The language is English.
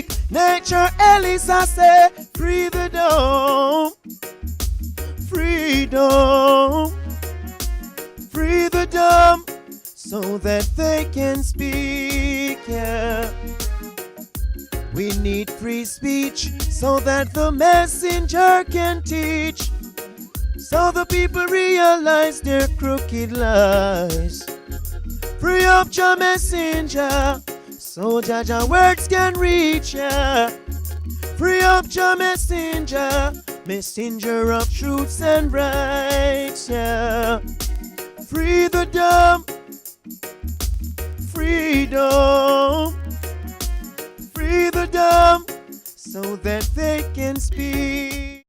speak. Nature, Ellis, I say, free the dumb. Freedom. Free the dumb so that they can speak. Yeah. We need free speech so that the messenger can teach. So the people realize their crooked lies. Free up your messenger so Jaja words can reach ya. Free up your messenger, messenger of truths and rights. Yeah. Free the dumb, freedom. Free the dumb so that they can speak.